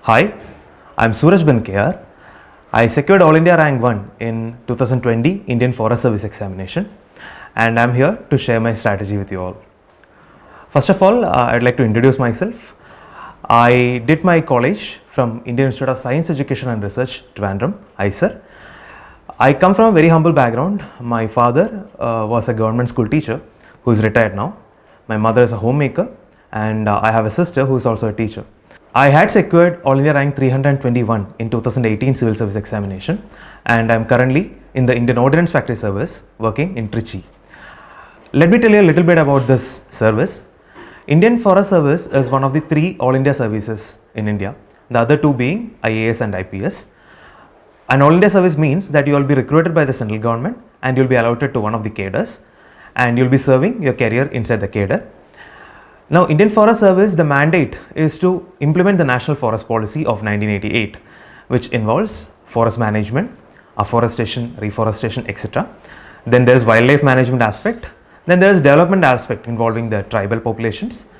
Hi, I'm Sooraj KR. I secured All India Rank 1 in 2020 Indian Forest Service examination, and I'm here to share my strategy with you all. First of all, I'd like to introduce myself. I did my college from Indian Institute of Science Education and Research, Trivandrum, ISER. I come from a very humble background. My father was a government school teacher who is retired now. My mother is a homemaker, and I have a sister who is also a teacher. I had secured All India Rank 321 in 2018 Civil Service examination, and I am currently in the Indian Ordnance Factory Service working in Trichy. Let me tell you a little bit about this service. Indian Forest Service is one of the three All India services in India, the other two being IAS and IPS. An All India service means that you will be recruited by the central government and you will be allotted to one of the cadres, and you will be serving your career inside the cadre. Now, Indian Forest Service, the mandate is to implement the National Forest Policy of 1988, which involves forest management, afforestation, reforestation, etc. Then there is wildlife management aspect. Then there is development aspect involving the tribal populations.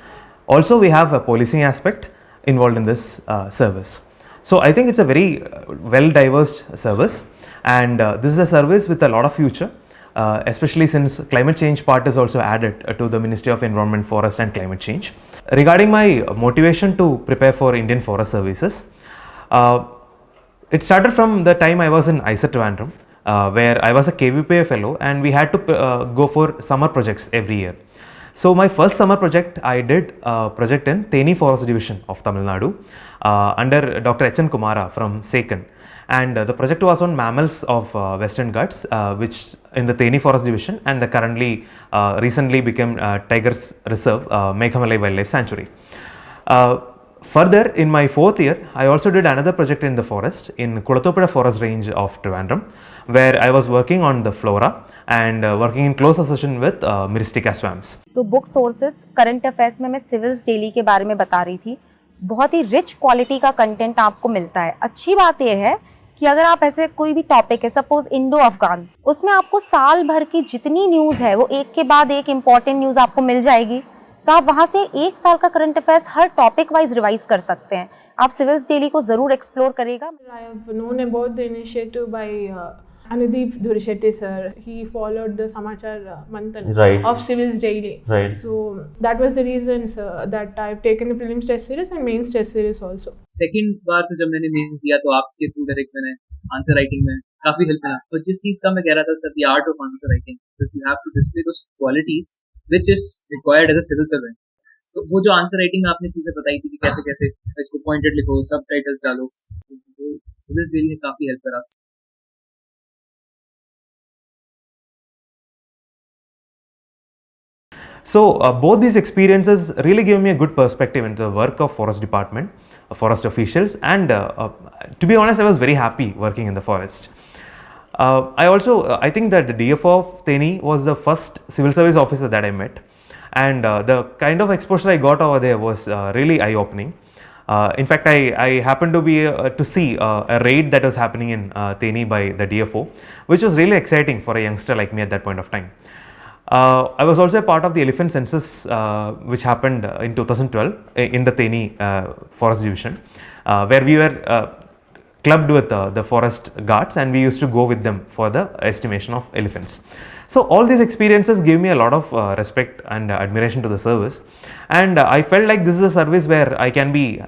Also, we have a policing aspect involved in this service. So, I think it's a very well-diverse service, and this is a service with a lot of future. Especially since climate change part is also added to the Ministry of Environment, Forest and Climate Change. Regarding my motivation to prepare for Indian Forest Services, it started from the time I was in ISER Trivandrum, where I was a KVPA fellow and we had to go for summer projects every year. So my first summer project, I did a project in Theni Forest Division of Tamil Nadu under Dr. H.N. Kumara from SECON. And the project was on mammals of Western Ghats, which in the Theni Forest Division, and the currently recently became Tigers Reserve, Meghamalai Wildlife Sanctuary. Further, in my fourth year, I also did another project in the forest in Kulathoppuzha Forest Range of Trivandrum, where I was working on the flora and working in close association with Myristica swamps. तो book sources current affairs में मैं civils daily के बारे में बता रही थी। बहुत ही रिच क्वालिटी का कंटेंट आपको मिलता है। अच्छी बात यह है कि अगर आप ऐसे कोई भी टॉपिक है, सपोज इंडो अफगान, उसमें आपको साल भर की जितनी न्यूज़ है वो एक के बाद एक इम्पॉर्टेंट न्यूज़ आपको मिल जाएगी, तो आप वहाँ से एक साल का करंट अफेयर्स हर टॉपिक वाइज रिवाइज कर सकते हैं। आप सिविल्स डेली को ज़रूर एक्सप्लोर करेगा। I have known about the initiative by Anudeep Durishetty sir. He followed the Samachar Manthan of Civils Daily. Right. So that was the reason, sir, that I've taken the prelims test series and mains test series also. Second बार तो जब मैंने mains दिया तो आपके through direct मैंने answer writing में काफी help मिला। तो जिस चीज का मैं कह रहा था sir, the art of answer writing, because you have to display those qualities which is required as a civil servant. तो वो जो आंसर राइटिंग में आपने चीजें बताई थी कि कैसे कैसे इसको पॉइंटेड लिखो, सब टाइटल्स डालो, तो सिविल्स डेली ने काफी हेल्प करा। So both these experiences really gave me a good perspective into the work of forest department, forest officials, and to be honest, I was very happy working in the forest. I think that the DFO of Theni was the first civil service officer that I met, and the kind of exposure I got over there was really eye-opening. In fact, I happened to be to see a raid that was happening in Theni by the DFO, which was really exciting for a youngster like me at that point of time. I was also a part of the elephant census which happened in 2012 in the Theni Forest Division, where we were clubbed with the forest guards and we used to go with them for the estimation of elephants. So all these experiences gave me a lot of respect and admiration to the service, and I felt like this is a service where I can be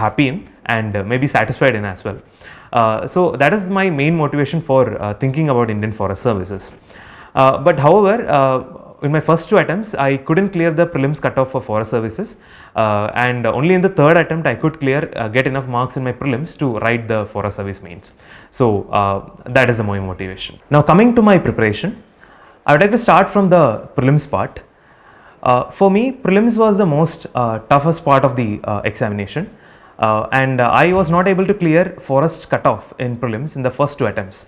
happy in and maybe satisfied in as well. So that is my main motivation for thinking about Indian Forest Services. But however, in my first two attempts, I couldn't clear the prelims cutoff for forest services, and only in the third attempt I could get enough marks in my prelims to write the forest service mains. So that is my motivation. Now coming to my preparation, I would like to start from the prelims part. For me, prelims was the most toughest part of the examination, and I was not able to clear forest cutoff in prelims in the first two attempts.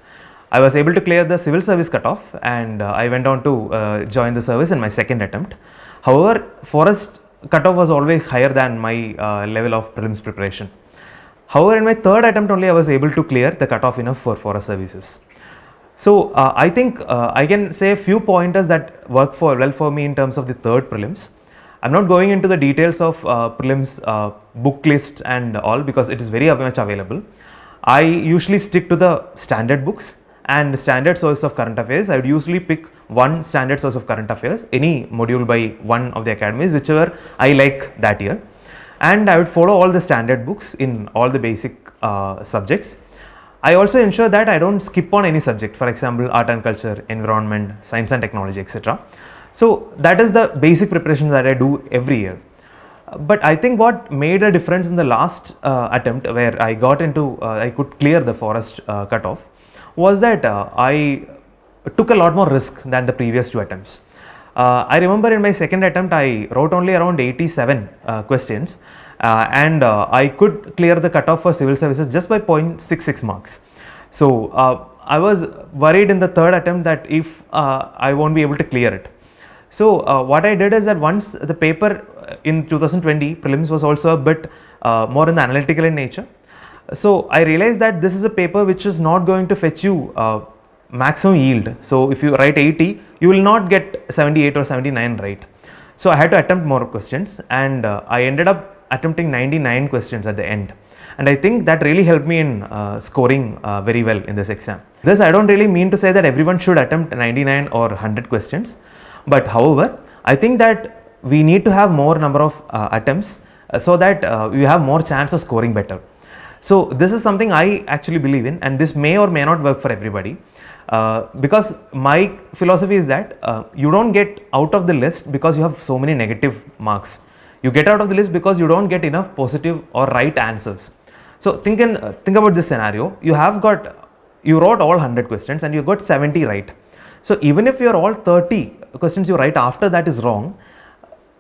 I was able to clear the civil service cutoff, and I went on to join the service in my second attempt. However, forest cutoff was always higher than my level of prelims preparation. However, in my third attempt only I was able to clear the cutoff enough for forest services. So I think I can say a few pointers that work well for me in terms of the third prelims. I'm not going into the details of prelims book list and all, because it is very much available. I usually stick to the standard books and standard source of current affairs. I would usually pick one standard source of current affairs, any module by one of the academies, whichever I like that year, and I would follow all the standard books in all the basic subjects. I also ensure that I don't skip on any subject, for example, art and culture, environment, science and technology, etc. So that is the basic preparation that I do every year. But I think what made a difference in the last attempt, where I got into, I could clear the forest cutoff, was that I took a lot more risk than the previous two attempts. I remember in my second attempt, I wrote only around 87 questions, and I could clear the cutoff for civil services just by 0.66 marks. So I was worried in the third attempt that if I won't be able to clear it. So what I did is that once the paper in 2020 prelims was also a bit more in the analytical in nature. So I realized that this is a paper which is not going to fetch you maximum yield. So if you write 80, you will not get 78 or 79 right. So I had to attempt more questions, and I ended up attempting 99 questions at the end. And I think that really helped me in scoring very well in this exam. This, I don't really mean to say that everyone should attempt 99 or 100 questions. But however, I think that we need to have more number of attempts so that we have more chance of scoring better. So this is something I actually believe in, and this may or may not work for everybody, because my philosophy is that you don't get out of the list because you have so many negative marks. You get out of the list because you don't get enough positive or right answers. So think about this scenario. You wrote all 100 questions and you got 70 right. So even if your all 30 questions you write after that is wrong,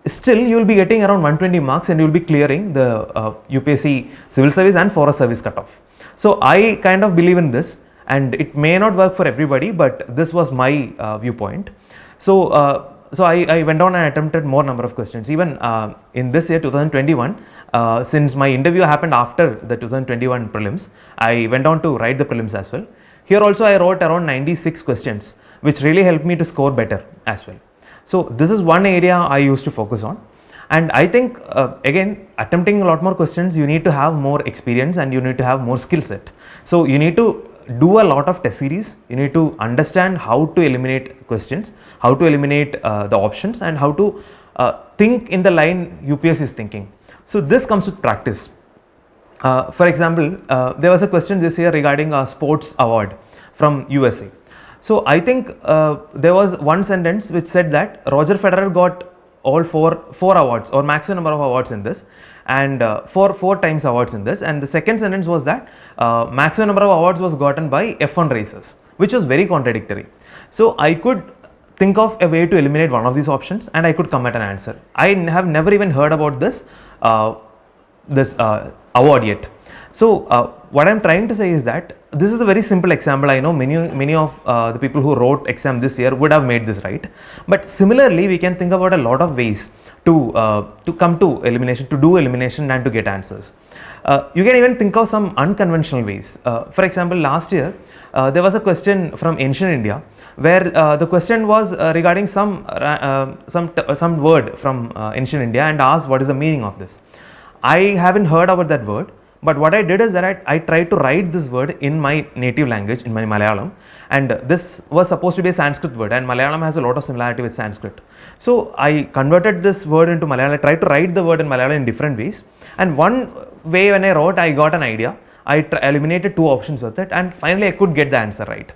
still you will be getting around 120 marks and you will be clearing the UPSC civil service and forest service cutoff. So I kind of believe in this, and it may not work for everybody, but this was my viewpoint. So I went on and attempted more number of questions. Even in this year 2021, since my interview happened after the 2021 prelims, I went on to write the prelims as well. Here also I wrote around 96 questions, which really helped me to score better as well. So this is one area I used to focus on. And I think again, attempting a lot more questions, you need to have more experience and you need to have more skill set. So you need to do a lot of test series. You need to understand how to eliminate questions, how to eliminate the options, and how to think in the line UPSC is thinking. So this comes with practice. For example, there was a question this year regarding a sports award from USA. So I think there was one sentence which said that Roger Federer got all four awards, or maximum number of awards in this, and four times awards in this. And the second sentence was that maximum number of awards was gotten by F1 racers, which was very contradictory. So I could think of a way to eliminate one of these options, and I could come at an answer. I have never even heard about this award yet. So what I am trying to say is that this is a very simple example. I know many of the people who wrote exam this year would have made this right, but similarly we can think about a lot of ways to come to elimination, to do elimination and to get answers. You can even think of some unconventional ways. For example, last year there was a question from ancient India where the question was regarding some word from ancient India, and asked what is the meaning of this. I haven't heard about that word. But what I did is that I tried to write this word in my native language, in my Malayalam, and this was supposed to be a Sanskrit word, and Malayalam has a lot of similarity with Sanskrit. So I converted this word into Malayalam. I tried to write the word in Malayalam in different ways, and one way when I wrote, I got an idea. I eliminated two options with it, and finally I could get the answer right.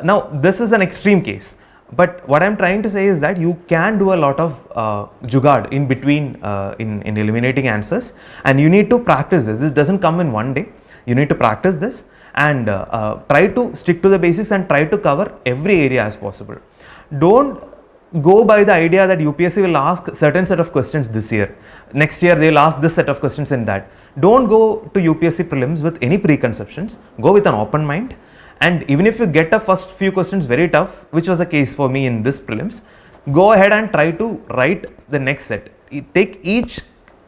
Now this is an extreme case, but what I am trying to say is that you can do a lot of jugaad in between in eliminating answers, and you need to practice this. This doesn't come in one day. You need to practice this and try to stick to the basics and try to cover every area as possible. Don't go by the idea that UPSC will ask certain set of questions this year. Next year they will ask this set of questions in that. Don't go to UPSC prelims with any preconceptions. Go with an open mind. And even if you get the first few questions very tough, which was the case for me in this prelims, go ahead and try to write the next set. Take each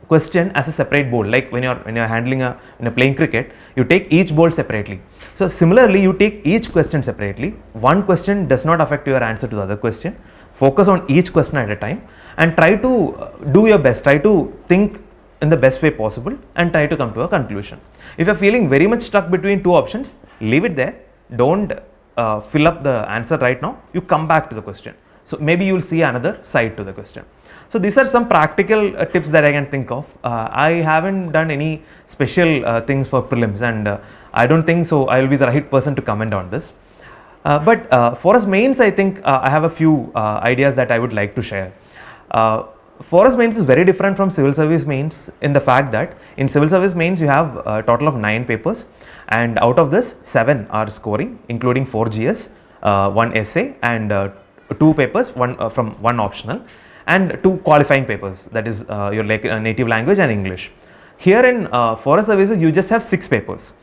question as a separate bowl. Like when you're handling in a playing cricket, you take each bowl separately. So similarly, you take each question separately. One question does not affect your answer to the other question. Focus on each question at a time and try to do your best. Try to think in the best way possible and try to come to a conclusion. If you're feeling very much stuck between two options, leave it there. Don't fill up the answer right now. You come back to the question. So maybe you will see another side to the question. So these are some practical tips that I can think of. I haven't done any special things for prelims, and I don't think so I will be the right person to comment on this. But for us mains, I think I have a few ideas that I would like to share. For us mains is very different from civil service mains in the fact that in civil service mains you have a total of 9 papers, and out of this 7 are scoring, including 4 GS, 1 essay and 2 papers, from 1 optional, and 2 qualifying papers, that is your native language and English. Here in forest services you just have 6 papers,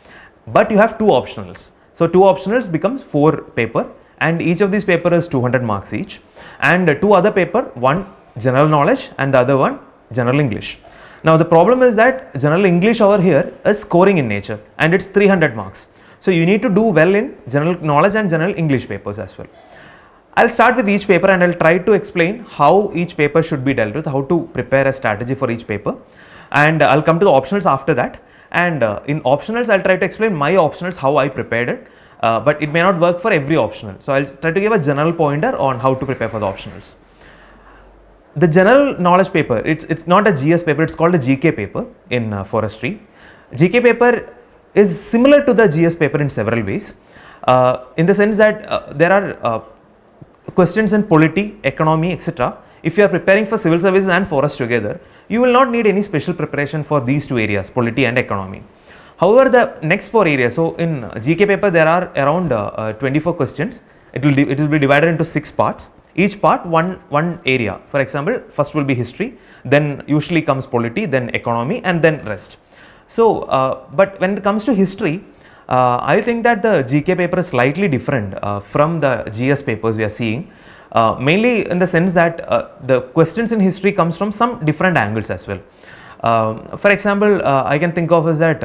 but you have 2 optionals. So 2 optionals becomes 4 paper, and each of these paper is 200 marks each, and 2 other paper, one general knowledge and the other one general English. Now the problem is that general English over here is scoring in nature, and it's 300 marks. So you need to do well in general knowledge and general English papers as well. I'll start with each paper and I'll try to explain how each paper should be dealt with, how to prepare a strategy for each paper, and I'll come to the optionals after that. And in optionals I'll try to explain my optionals, how I prepared it, but it may not work for every optional. So I'll try to give a general pointer on how to prepare for the optionals. The general knowledge paper, it's not a GS paper, it's called a GK paper in forestry. GK paper is similar to the GS paper in several ways, in the sense that there are questions in polity, economy, etc. If you are preparing for civil services and forest together, you will not need any special preparation for these 2 areas, polity and economy. However, the next 4 areas, so in GK paper there are around 24 questions. It will be divided into 6 parts. Each part one area. For example, first will be history, then usually comes polity, then economy, and then rest. So, but when it comes to history, I think that the GK paper is slightly different from the GS papers we are seeing, mainly in the sense that the questions in history comes from some different angles as well. For example, I can think of is that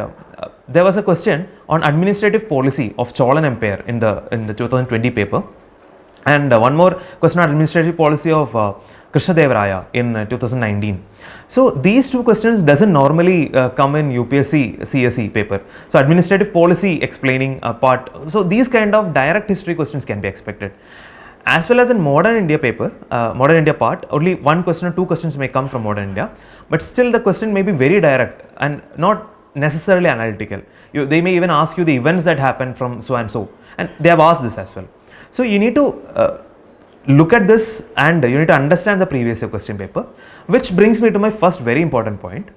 there was a question on administrative policy of Cholan Empire in the 2020 paper, and one more question on administrative policy of Krishnadevaraya in 2019. So these 2 questions doesn't normally come in UPSC CSE paper. So administrative policy explaining a part. So these kind of direct history questions can be expected. As well as in modern India paper, modern India part, only 1 question or 2 questions may come from modern India, but still the question may be very direct and not necessarily analytical. They may even ask you the events that happened from so and so, and they have asked this as well. So you need to look at this, and you need to understand the previous year question paper, which brings me to my first very important point.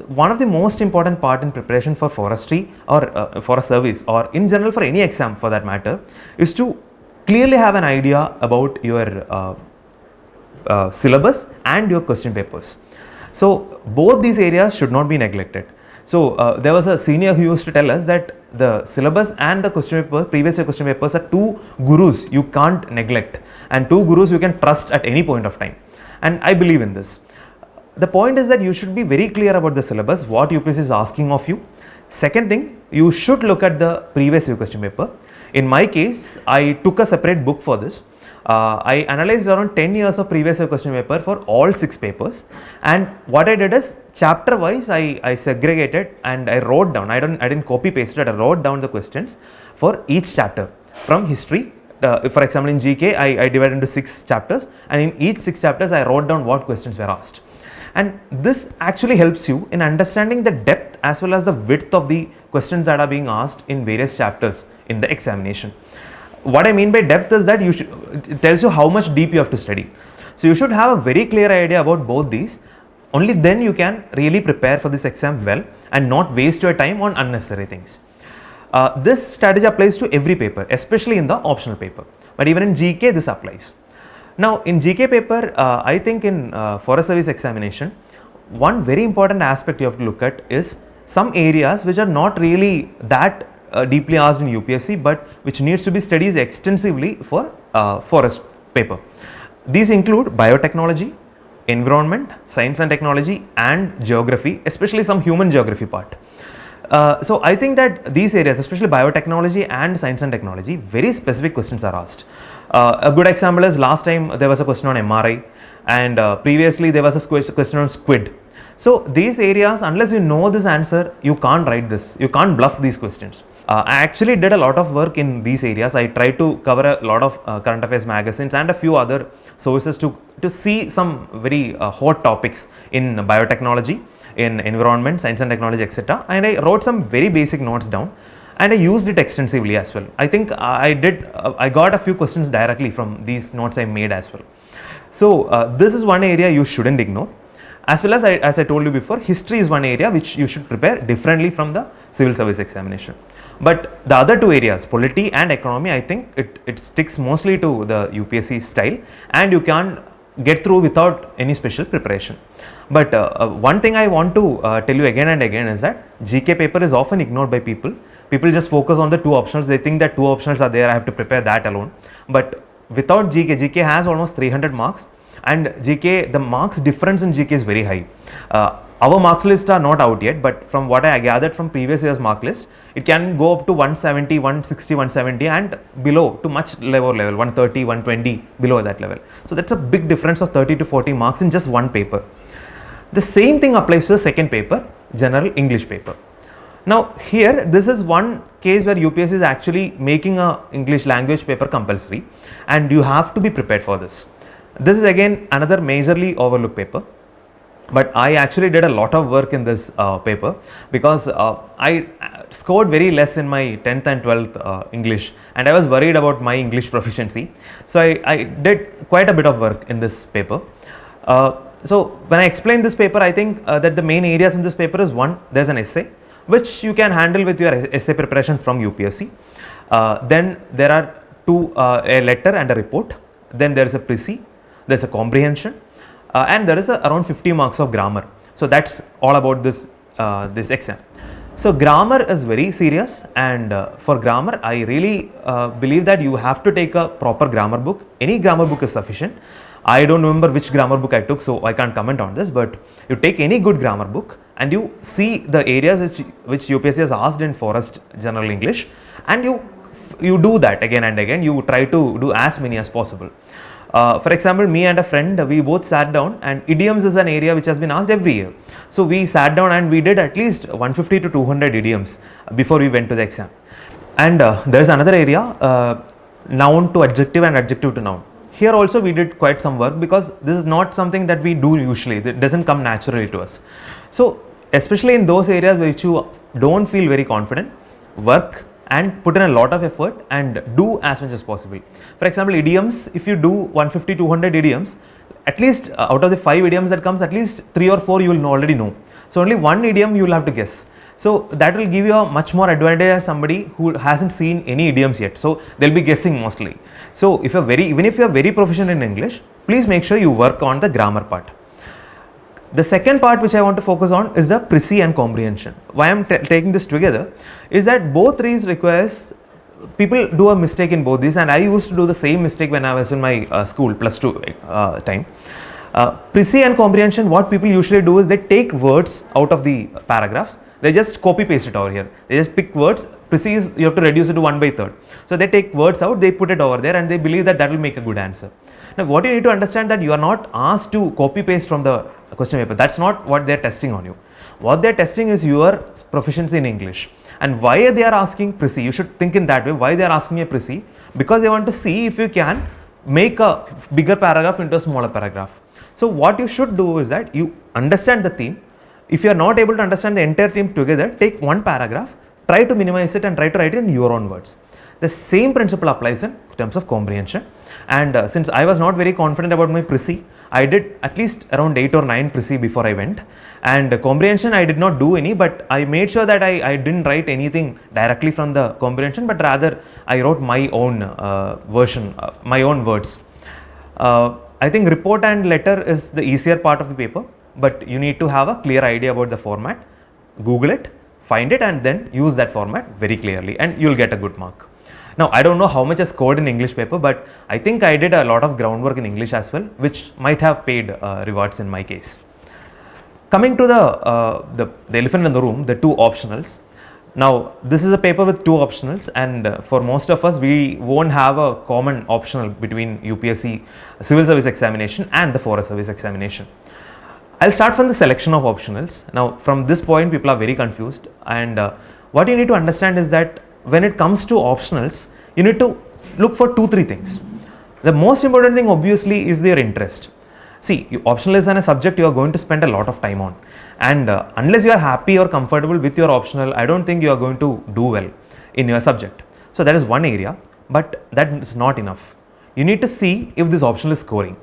One of the most important part in preparation for forestry or for a service, or in general for any exam for that matter, is to clearly have an idea about your syllabus and your question papers. So both these areas should not be neglected. So there was a senior who used to tell us that the syllabus and the question paper, previous year question papers, are 2 gurus you can't neglect, and 2 gurus you can trust at any point of time, and I believe in this. The point is that you should be very clear about the syllabus, what UPSC is asking of you. Second thing, you should look at the previous year question paper. In my case, I took a separate book for this. I analyzed around 10 years of previous year question paper for all 6 papers, and what I did is chapter wise I segregated and I wrote down, I didn't copy paste it, I wrote down the questions for each chapter from history. For example, in GK I divided into 6 chapters, and in each 6 chapters I wrote down what questions were asked, and this actually helps you in understanding the depth as well as the width of the questions that are being asked in various chapters in the examination. What I mean by depth is that it tells you how much deep you have to study. So you should have a very clear idea about both these. Only then you can really prepare for this exam well and not waste your time on unnecessary things. This strategy applies to every paper, especially in the optional paper, but even in GK this applies. Now in GK paper, I think in forest service examination, one very important aspect you have to look at is some areas which are not really that deeply asked in UPSC, but which needs to be studied extensively for forest paper. These include biotechnology, environment, science and technology, and geography, especially some human geography part. So I think that these areas, especially biotechnology and science and technology, very specific questions are asked. A good example is last time there was a question on MRI, and previously there was a question on squid. So these areas, unless you know this answer, you can't write this, you can't bluff these questions. I actually did a lot of work in these areas. I tried to cover a lot of current affairs magazines and a few other sources to see some very hot topics in biotechnology, in environment, science and technology, etc. And I wrote some very basic notes down, and I used it extensively as well. I think I got a few questions directly from these notes I made as well. So this is one area you shouldn't ignore. As well as I told you before, history is one area which you should prepare differently from the civil service examination. But the other two areas, polity and economy, I think it sticks mostly to the UPSC style, and you can get through without any special preparation. But one thing I want to tell you again and again is that GK paper is often ignored by people. People just focus on the two optionals. They think that two optionals are there, I have to prepare that alone. But without GK has almost 300 marks, and GK, the marks difference in GK is very high. Our marks list are not out yet, but from what I gathered from previous year's mark list, it can go up to 170, 160, 170 and below to much lower level, 130, 120 below that level. So that's a big difference of 30 to 40 marks in just one paper. The same thing applies to the second paper, general English paper. Now here, this is one case where UPSC is actually making a English language paper compulsory, and you have to be prepared for this. This is again another majorly overlooked paper, but I actually did a lot of work in this paper because I scored very less in my 10th and 12th English, and I was worried about my English proficiency. So I did quite a bit of work in this paper. So when I explain this paper, I think that the main areas in this paper is one, there's an essay which you can handle with your essay preparation from UPSC. Then there are two, a letter and a report. Then there is a précis, there's a comprehension, and there is around 50 marks of grammar. So that's all about this this exam. So grammar is very serious, and for grammar I really believe that you have to take a proper grammar book. Any grammar book is sufficient. I don't remember which grammar book I took, so I can't comment on this, but you take any good grammar book and you see the areas which UPSC has asked in Forest General English, and you do that again and again. You try to do as many as possible. For example, me and a friend, we both sat down, and idioms is an area which has been asked every year. So we sat down and we did at least 150 to 200 idioms before we went to the exam. And there is another area, noun to adjective and adjective to noun. Here also we did quite some work because this is not something that we do usually. It doesn't come naturally to us. So especially in those areas which you don't feel very confident, work and put in a lot of effort and do as much as possible. For example, idioms, if you do 150, 200 idioms, at least out of the 5 idioms that comes, at least 3 or 4 you will already know. So only one idiom you will have to guess. So that will give you a much more advantage as somebody who hasn't seen any idioms yet. So they'll be guessing mostly. So if you're even if you're very proficient in English, please make sure you work on the grammar part. The second part which I want to focus on is the précis and comprehension. Why I am taking this together is that both these requires, people do a mistake in both these, and I used to do the same mistake when I was in my school +2 time. Précis and comprehension, what people usually do is they take words out of the paragraphs, they just copy paste it over here. They just pick words. Précis, you have to reduce it to 1/3. So they take words out, they put it over there, and they believe that will make a good answer. Now what you need to understand that you are not asked to copy paste from the question paper. That's not what they are testing on you. What they are testing is your proficiency in English. And why they are asking précis, you should think in that way. Why they are asking a précis? Because they want to see if you can make a bigger paragraph into a smaller paragraph. So what you should do is that you understand the theme. If you are not able to understand the entire theme together, take one paragraph, try to minimize it and try to write it in your own words. The same principle applies in terms of comprehension. And since I was not very confident about my précis, I did at least around 8 or 9 précis before I went. And comprehension I did not do any, but I made sure that I didn't write anything directly from the comprehension, but rather I wrote my own version, my own words. I think report and letter is the easier part of the paper, but you need to have a clear idea about the format. Google it, find it, and then use that format very clearly, and you'll get a good mark. Now, I don't know how much I scored in English paper, but I think I did a lot of groundwork in English as well, which might have paid rewards in my case. Coming to the elephant in the room, the 2 optionals. Now, this is a paper with 2 optionals, and for most of us, we won't have a common optional between UPSC Civil Service Examination and the Forest Service Examination. I'll start from the selection of optionals. Now from this point people are very confused, and what you need to understand is that when it comes to optionals, you need to look for 2-3 things. The most important thing obviously is their interest. See, optional is a subject you are going to spend a lot of time on, and unless you are happy or comfortable with your optional, I don't think you are going to do well in your subject. So that is one area, but that is not enough. You need to see if this optional is scoring.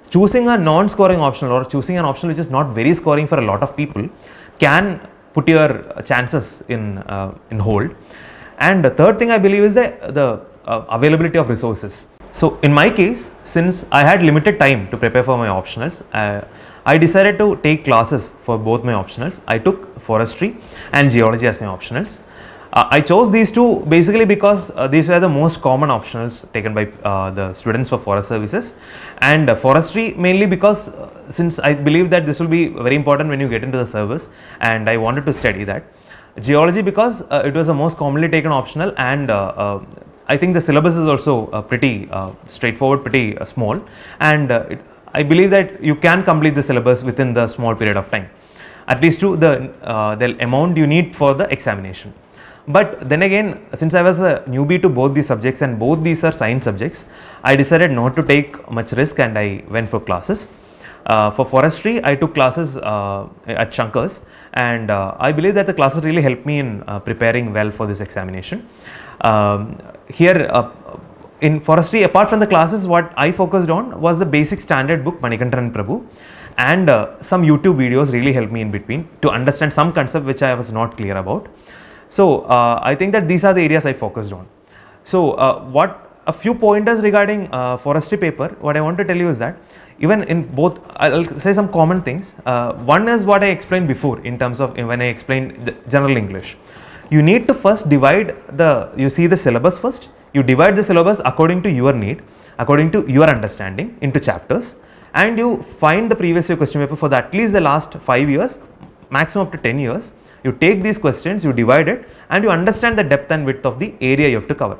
Choosing a non-scoring optional or choosing an optional which is not very scoring for a lot of people can put your chances in hold. And the third thing I believe is the availability of resources. So in my case, since I had limited time to prepare for my optionals, I decided to take classes for both my optionals. I took forestry and geology as my optionals. I chose these two basically because these were the most common optionals taken by the students for forest services, and forestry mainly because since I believe that this will be very important when you get into the service, and I wanted to study that. Geology because it was the most commonly taken optional, and I think the syllabus is also pretty straightforward, pretty small, and I believe that you can complete the syllabus within the small period of time, at least to the amount you need for the examination. But then again, since I was a newbie to both these subjects and both these are science subjects, I decided not to take much risk and I went for classes. For forestry, I took classes at Shankars, and I believe that the classes really helped me in preparing well for this examination. Here in forestry, apart from the classes, what I focused on was the basic standard book Manikandan and Prabhu, and some YouTube videos really helped me in between to understand some concept which I was not clear about. So I think that these are the areas I focused on. So a few pointers regarding forestry paper, what I want to tell you is that even in both, I'll say some common things. One is what I explained before in terms of when I explained the general English. You need to first divide you see the syllabus first, you divide the syllabus according to your need, according to your understanding into chapters, and you find the previous year question paper for at least the last 5 years, maximum up to 10 years. You take these questions, you divide it, and you understand the depth and width of the area you have to cover.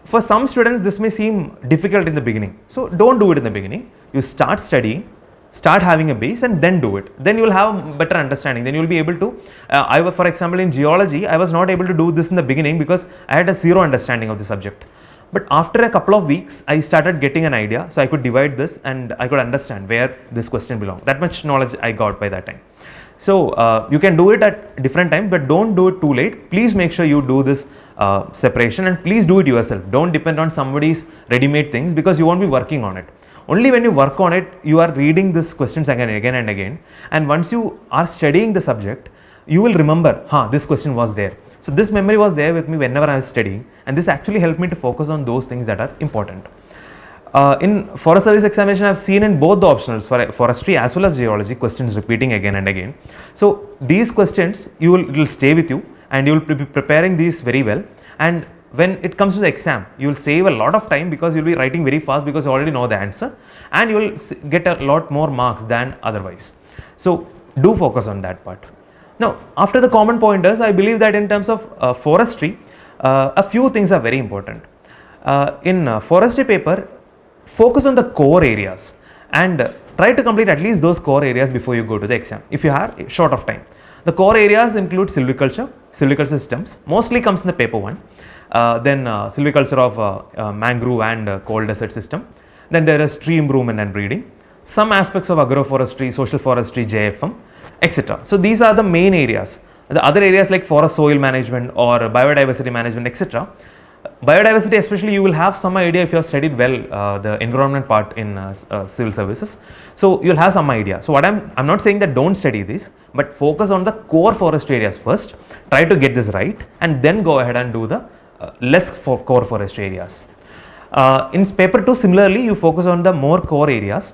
For some students, this may seem difficult in the beginning. So don't do it in the beginning. You start studying, start having a base, and then do it. Then you will have better understanding. Then you will be able to, for example, in geology, I was not able to do this in the beginning because I had a zero understanding of the subject. But after a couple of weeks, I started getting an idea. So I could divide this and I could understand where this question belongs. That much knowledge I got by that time. So you can do it at different times, but don't do it too late. Please make sure you do this separation, and please do it yourself. Don't depend on somebody's ready-made things because you won't be working on it. Only when you work on it, you are reading these questions again and again. And once you are studying the subject, you will remember, this question was there. So this memory was there with me whenever I was studying, and this actually helped me to focus on those things that are important. In forest service examination, I have seen in both the optionals for forestry as well as geology questions repeating again and again. So these questions it will stay with you, and you will be preparing these very well. And when it comes to the exam, you will save a lot of time because you will be writing very fast because you already know the answer, and you will get a lot more marks than otherwise. So do focus on that part. Now, after the common pointers, I believe that in terms of forestry, a few things are very important. In forestry paper, focus on the core areas and try to complete at least those core areas before you go to the exam if you have short of time. The core areas include silviculture systems, mostly comes in the paper 1, then silviculture of mangrove and coal desert system, then there is tree improvement and breeding, some aspects of agroforestry, social forestry, JFM, etc. So these are the main areas. The other areas like forest soil management or biodiversity management, etc. Biodiversity especially, you will have some idea if you have studied well the environment part in civil services. So you will have some idea. So what I'm not saying that don't study this, but focus on the core forest areas first, try to get this right, and then go ahead and do the less core forest areas. In paper 2, similarly, you focus on the more core areas,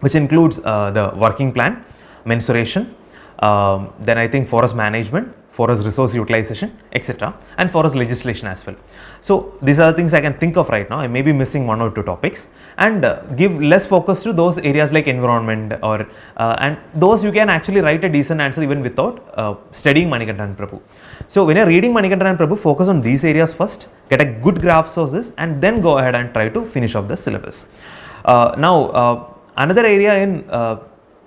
which includes the working plan, mensuration, then I think forest management, forest resource utilization, etc., and forest legislation as well. So these are the things I can think of right now. I may be missing 1 or 2 topics, and give less focus to those areas like environment or and those you can actually write a decent answer even without studying Manikandan and Prabhu. So when you're reading Manikandan and Prabhu, focus on these areas first, get a good grasp of this, and then go ahead and try to finish off the syllabus. Now another area in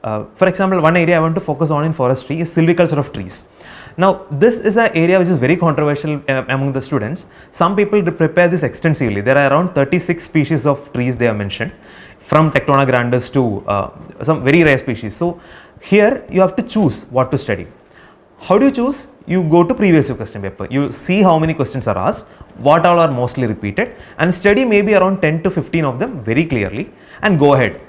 For example, one area I want to focus on in forestry is silviculture of trees. Now, this is an area which is very controversial among the students. Some people prepare this extensively. There are around 36 species of trees they have mentioned, from Tectona grandis to some very rare species. So, here you have to choose what to study. How do you choose? You go to previous year question paper. You see how many questions are asked, what all are mostly repeated, and study maybe around 10 to 15 of them very clearly and go ahead.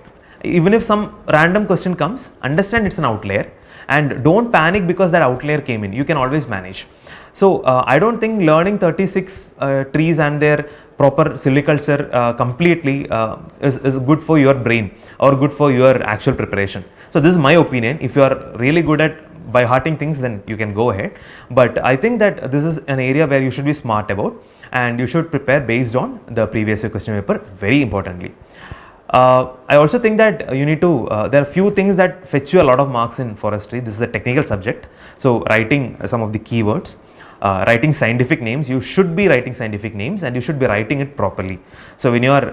Even if some random question comes, understand it's an outlier and don't panic because that outlier came in. You can always manage. So, I don't think learning 36 trees and their proper silviculture completely is good for your brain or good for your actual preparation. So, this is my opinion. If you are really good at by hearting things, then you can go ahead, but I think that this is an area where you should be smart about and you should prepare based on the previous year question paper very importantly. I also think that you need to, there are few things that fetch you a lot of marks in forestry. This is a technical subject, so writing some of the keywords, writing scientific names. You should be writing scientific names and you should be writing it properly. So when you are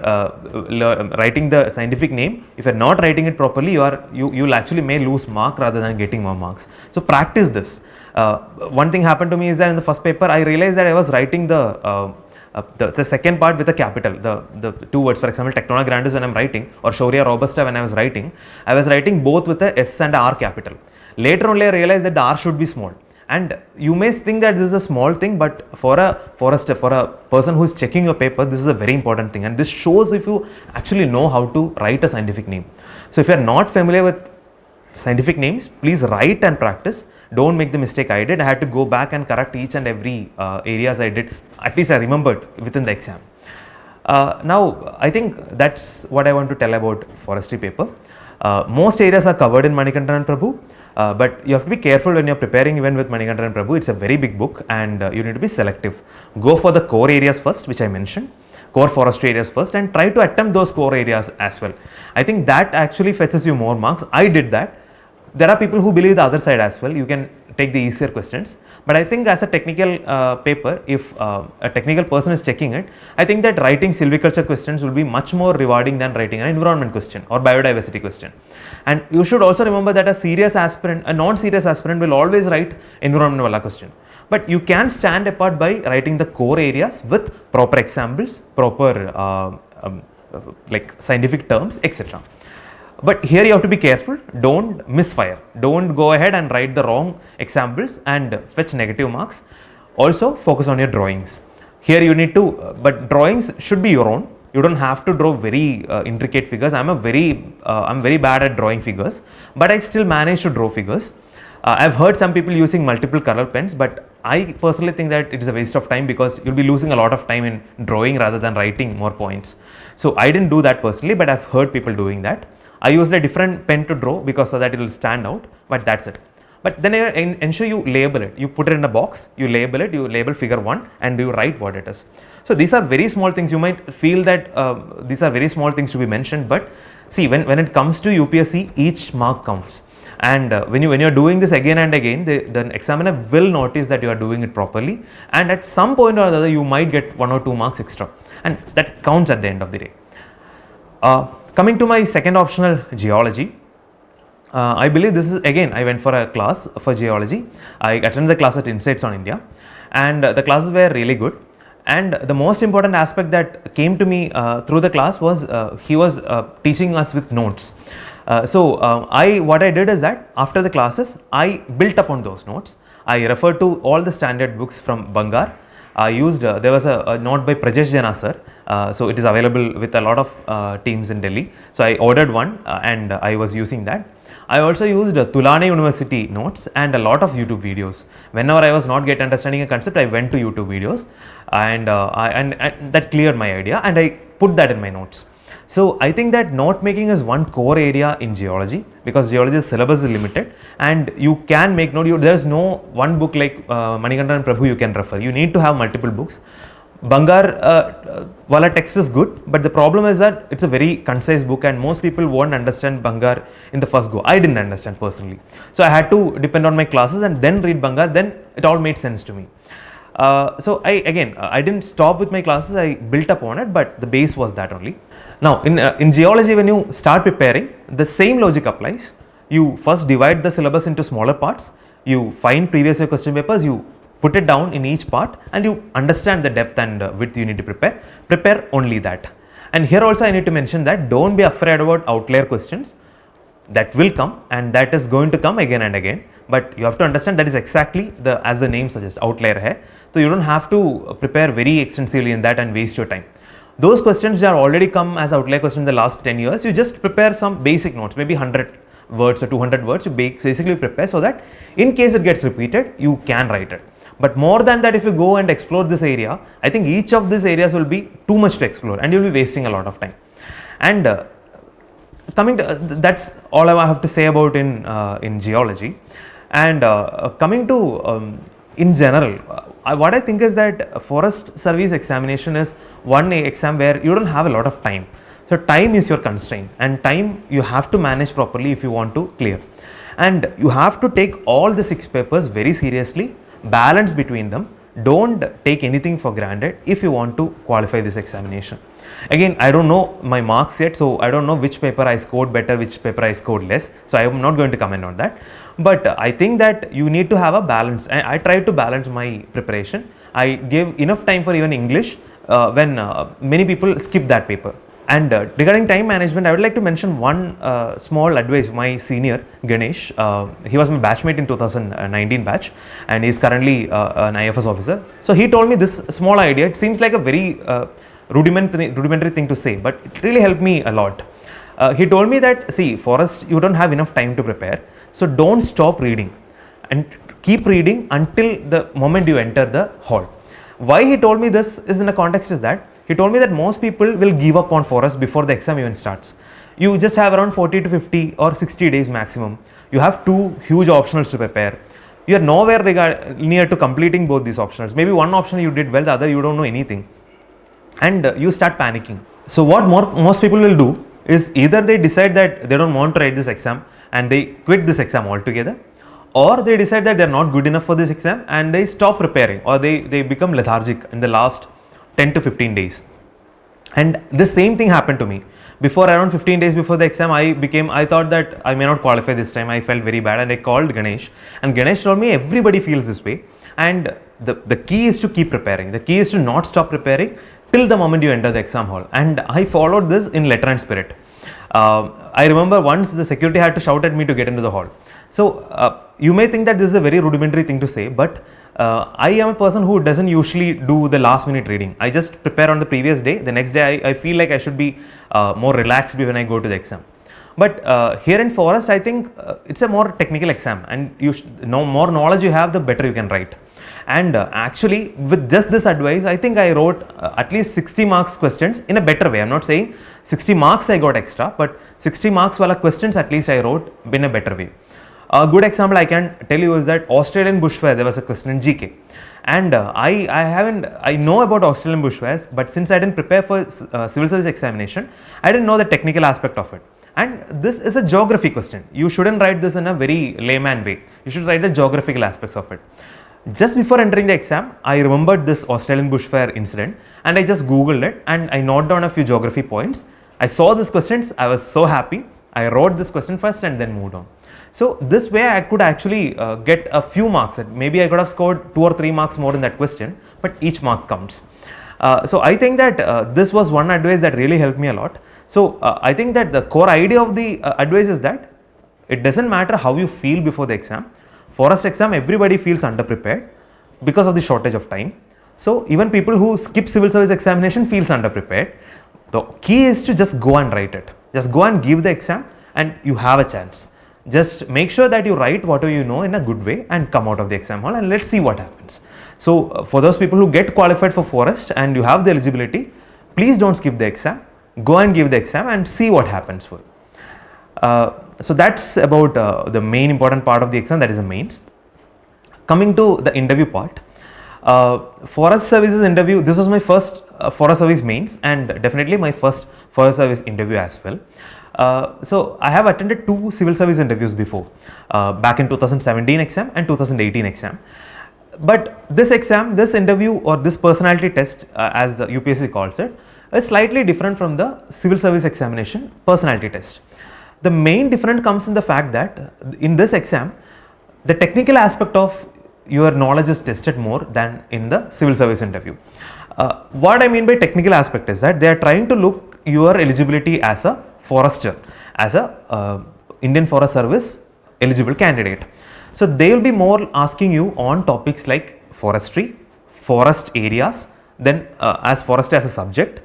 writing the scientific name, if you are not writing it properly, you'll actually may lose mark rather than getting more marks. So practice this. One thing happened to me is that in the first paper I realized that I was writing the second part with a capital, the two words, for example Tectona grandis when I am writing, or Shorea robusta when I was writing both with a S and a R capital. Later only I realized that the R should be small. And you may think that this is a small thing, but for a person who is checking your paper, this is a very important thing, and this shows if you actually know how to write a scientific name. So if you are not familiar with scientific names, please write and practice. Don't make the mistake I did. I had to go back and correct each and every areas I did. At least I remembered within the exam. Now I think that's what I want to tell about forestry paper. Most areas are covered in Manikandan and Prabhu. But you have to be careful when you are preparing even with Manikandan and Prabhu. It's a very big book and you need to be selective. Go for the core areas first, which I mentioned, core forestry areas first, and try to attempt those core areas as well. I think that actually fetches you more marks. I did that. There are people who believe the other side as well. You can take the easier questions. But I think as a technical paper, if a technical person is checking it, I think that writing silviculture questions will be much more rewarding than writing an environment question or biodiversity question. And you should also remember that a serious aspirant, a non-serious aspirant will always write environment wala question. But you can stand apart by writing the core areas with proper examples, proper like scientific terms, etc. But here you have to be careful, don't misfire, don't go ahead and write the wrong examples and fetch negative marks. Also focus on your drawings. Here you need to, but drawings should be your own. You don't have to draw very intricate figures. I'm very bad at drawing figures, but I still manage to draw figures. I've heard some people using multiple color pens, but I personally think that it is a waste of time because you'll be losing a lot of time in drawing rather than writing more points. So I didn't do that personally, but I've heard people doing that. I used a different pen to draw because so that it will stand out, but that's it. But then ensure you label it. You put it in a box, you label it, you label figure 1 and you write what it is. So these are very small things. You might feel that these are very small things to be mentioned, but see when it comes to UPSC, each mark counts. And when you're doing this again and again, the examiner will notice that you are doing it properly, and at some point or other you might get 1 or 2 marks extra, and that counts at the end of the day. Coming to my second optional, geology. I believe this is, again I went for a class for geology. I attended the class at Insights on India, and the classes were really good. And the most important aspect that came to me through the class was he was teaching us with notes. What I did is that after the classes I built upon those notes. I referred to all the standard books from Bangar. I used, there was a note by Prajesh Jana sir, so it is available with a lot of teams in Delhi. So I ordered one and I was using that. I also used Tulane University notes and a lot of YouTube videos. Whenever I was not understanding a concept, I went to YouTube videos and, and that cleared my idea and I put that in my notes. So I think that note making is one core area in geology because geology's syllabus is limited and you can make note. There is no one book like Manikandan and Prabhu you can refer. You need to have multiple books. Bangar wala text is good, but the problem is that it's a very concise book and most people won't understand Bangar in the first go. I didn't understand personally. So I had to depend on my classes and then read Bangar, then it all made sense to me. So I didn't stop with my classes, I built upon it, but the base was that only. Now in geology, when you start preparing, the same logic applies. you first divide the syllabus into smaller parts, you find previous year question papers, you put it down in each part, and you understand the depth and width you need to prepare only that. And here also I need to mention that don't be afraid about outlier questions. That will come, and that is going to come again and again, but you have to understand that is exactly as the name suggests, outlier hai. So you don't have to prepare very extensively in that and waste your time. Those questions which are already come as outlier questions in the last 10 years, you just prepare some basic notes, maybe 100 words or 200 words, you basically prepare so that in case it gets repeated, you can write it. But more than that, if you go and explore this area, I think each of these areas will be too much to explore and you will be wasting a lot of time. And coming to, that's all I have to say about in geology. And coming to in general, what I think is that forest service examination is one exam where you don't have a lot of time. So time is your constraint, and time you have to manage properly if you want to clear. And you have to take all the 6 papers very seriously, balance between them. Don't take anything for granted if you want to qualify this examination. Again, I don't know my marks yet, so I don't know which paper I scored better, which paper I scored less. So I am not going to comment on that. But I think that you need to have a balance. I tried to balance my preparation. I gave enough time for even English when many people skip that paper. And regarding time management, I would like to mention one small advice. My senior Ganesh, he was my batchmate in 2019 batch, and he is currently an IFoS officer. So he told me this small idea. It seems like a very rudimentary thing to say, but it really helped me a lot. He told me that, see, forest, you don't have enough time to prepare, so don't stop reading and keep reading until the moment you enter the hall. Why he told me this is in a context is that he told me that most people will give up on forest before the exam even starts. You just have around 40 to 50 or 60 days maximum. You have 2 huge optionals to prepare. You are nowhere near to completing both these optionals. Maybe one option you did well, the other you don't know anything. And you start panicking. So what most people will do is either they decide that they don't want to write this exam and they quit this exam altogether, or they decide that they are not good enough for this exam and they stop preparing, or they become lethargic in the last 10 to 15 days. And the same thing happened to me. Before, around 15 days before the exam, I thought that I may not qualify this time. I felt very bad and I called Ganesh, and Ganesh told me everybody feels this way, and the key is to keep preparing. The key is to not stop preparing till the moment you enter the exam hall. And I followed this in letter and spirit. I remember once the security had to shout at me to get into the hall. So you may think that this is a very rudimentary thing to say, but I am a person who doesn't usually do the last minute reading. I just prepare on the previous day. The next day I feel like I should be more relaxed when I go to the exam. But here in forest, I think it's a more technical exam, and you know, more knowledge you have, the better you can write. And actually, with just this advice, I think I wrote at least 60 marks questions in a better way. I'm not saying 60 marks I got extra, but 60 marks wala questions at least I wrote in a better way. A good example I can tell you is that Australian bushfire, there was a question in GK. And I know about Australian bushfires, but since I didn't prepare for civil service examination, I didn't know the technical aspect of it. And this is a geography question. You shouldn't write this in a very layman way. You should write the geographical aspects of it. Just before entering the exam, I remembered this Australian bushfire incident, and I just googled it and I noted down a few geography points. I saw these questions, I was so happy. I wrote this question first and then moved on. So this way I could actually get a few marks. Maybe I could have scored 2 or 3 marks more in that question, but each mark counts. So I think that this was one advice that really helped me a lot. So I think that the core idea of the advice is that it doesn't matter how you feel before the exam. Forest exam, everybody feels underprepared because of the shortage of time. So even people who skip civil service examination feels underprepared. The key is to just go and write it. Just go and give the exam and you have a chance. Just make sure that you write whatever you know in a good way and come out of the exam hall, and let's see what happens. So for those people who get qualified for forest and you have the eligibility, please don't skip the exam. Go and give the exam and see what happens for you. So that's about the main important part of the exam, that is the mains. Coming to the interview part, forest services interview, this was my first forest service mains and definitely my first forest service interview as well. So I have attended 2 civil service interviews before, back in 2017 exam and 2018 exam. But this exam, this interview or this personality test, as the UPSC calls it, is slightly different from the civil service examination personality test. The main difference comes in the fact that in this exam, the technical aspect of your knowledge is tested more than in the civil service interview. What I mean by technical aspect is that they are trying to look your eligibility as a forester, as a Indian Forest Service eligible candidate. So they will be more asking you on topics like forestry, forest areas, then as forest as a subject,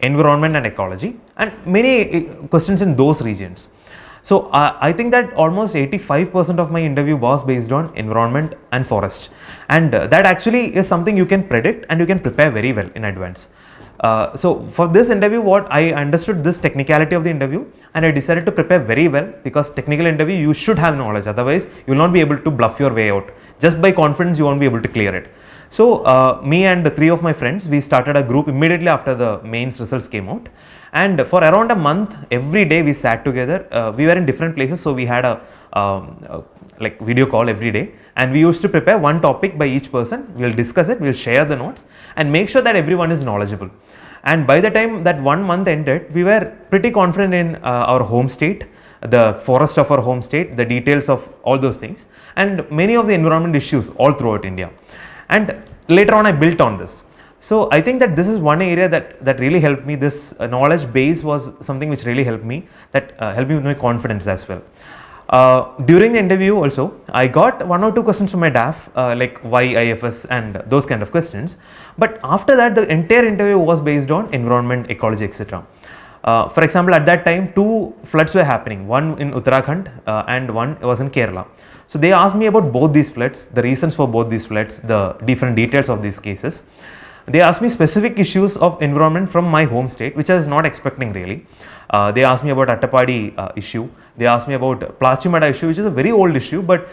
environment and ecology, and many questions in those regions. So I think that almost 85% of my interview was based on environment and forest, and that actually is something you can predict and you can prepare very well in advance. So for this interview, what I understood this technicality of the interview, and I decided to prepare very well, because technical interview you should have knowledge, otherwise you will not be able to bluff your way out. Just by confidence you won't be able to clear it. So me and 3 of my friends, we started a group immediately after the mains results came out, and for around a month every day we sat together. We were in different places, so we had a like video call every day, and we used to prepare one topic by each person. We'll discuss it, we'll share the notes and make sure that everyone is knowledgeable. And by the time that 1 month ended, we were pretty confident in our home state, the forest of our home state, the details of all those things, and many of the environment issues all throughout India. And later on I built on this. So I think that this is one area that really helped me. This knowledge base was something which really helped me, that helped me with my confidence as well. During the interview also, I got 1 or 2 questions from my DAF, like why IFoS and those kind of questions. But after that, the entire interview was based on environment, ecology, etc. For example, at that time 2 floods were happening, one in Uttarakhand and one was in Kerala. So they asked me about both these floods, the reasons for both these floods, the different details of these cases. They asked me specific issues of environment from my home state, which I was not expecting really. They asked me about Attapadi issue. They asked me about Plachimada issue, which is a very old issue, but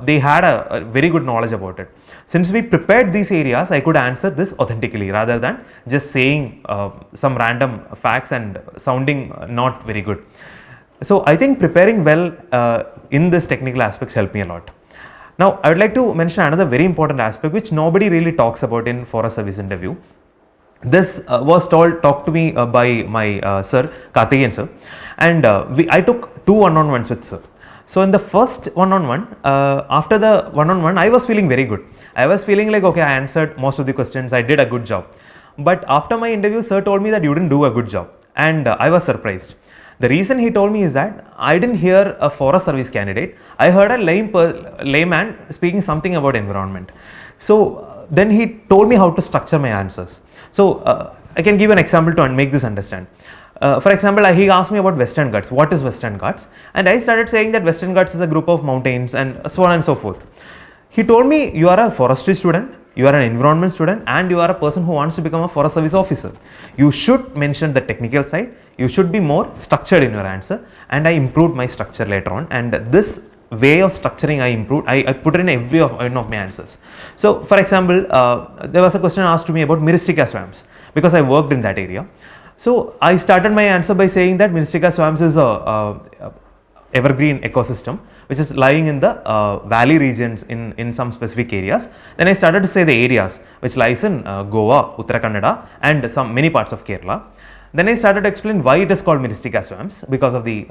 they had a very good knowledge about it. Since we prepared these areas, I could answer this authentically rather than just saying some random facts and sounding not very good. So I think preparing well in this technical aspects helped me a lot. Now I would like to mention another very important aspect which nobody really talks about in Forest Service interview. This was talked to me by my sir, Karthikeyan sir, and I took 2 one-on-ones with sir. So in the first one-on-one, after the one-on-one, I was feeling very good. I was feeling like, okay, I answered most of the questions, I did a good job. But after my interview, sir told me that you didn't do a good job, and I was surprised. The reason he told me is that I didn't hear a forest service candidate. I heard a layman speaking something about environment. So then he told me how to structure my answers. So I can give an example to make this understand. For example, he asked me about Western Ghats. What is Western Ghats? And I started saying that Western Ghats is a group of mountains and so on and so forth. He told me, you are a forestry student, you are an environment student, and you are a person who wants to become a forest service officer. You should mention the technical side. You should be more structured in your answer. And I improved my structure later on. And this way of structuring I improved. I put it in every one of my answers. So for example, there was a question asked to me about Myristica swamps, because I worked in that area. So I started my answer by saying that Myristica swamps is a evergreen ecosystem which is lying in the valley regions in some specific areas. Then I started to say the areas which lies in Goa, Uttarakhand and many parts of Kerala. Then I started to explain why it is called Myristica swamps, because of the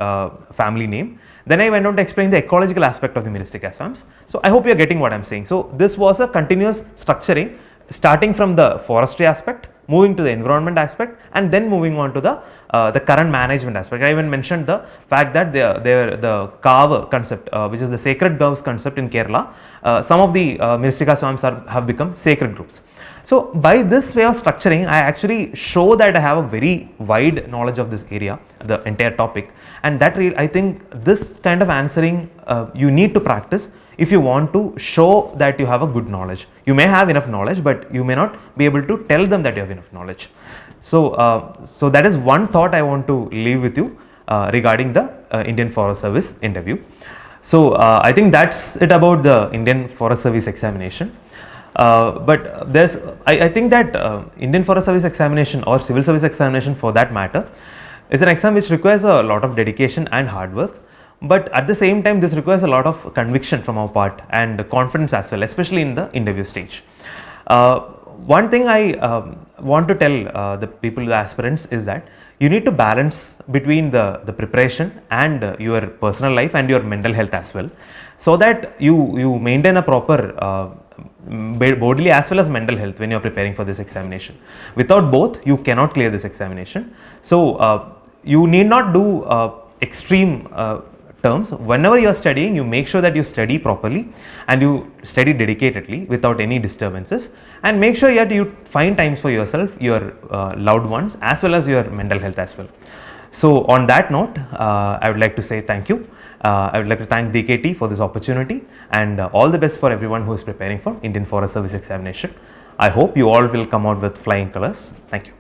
family name. Then I went on to explain the ecological aspect of the Myristica swamps. So I hope you are getting what I am saying. So this was a continuous structuring, starting from the forestry aspect, moving to the environment aspect, and then moving on to the current management aspect. I even mentioned the fact that the Kaava concept, which is the sacred groves concept in Kerala, some of the Myristica swamps have become sacred groups. So by this way of structuring, I actually show that I have a very wide knowledge of this area, the entire topic, and that I think this kind of answering you need to practice if you want to show that you have a good knowledge. You may have enough knowledge, but you may not be able to tell them that you have enough knowledge. So, so that is one thought I want to leave with you regarding the Indian Forest Service interview. So I think that's it about the Indian Forest Service examination. But I think that Indian Forest Service examination, or civil service examination for that matter, is an exam which requires a lot of dedication and hard work. But at the same time, this requires a lot of conviction from our part and confidence as well, especially in the interview stage. One thing I want to tell the people, the aspirants, is that you need to balance between the preparation and your personal life and your mental health as well, so that you maintain a proper bodily as well as mental health when you are preparing for this examination. Without both, you cannot clear this examination. So you need not do extreme terms. Whenever you are studying, you make sure that you study properly and you study dedicatedly without any disturbances, and make sure that you find times for yourself, your loved ones, as well as your mental health as well. So on that note, I would like to say thank you. I would like to thank DKT for this opportunity, and all the best for everyone who is preparing for Indian Forest Service examination. I hope you all will come out with flying colors. Thank you.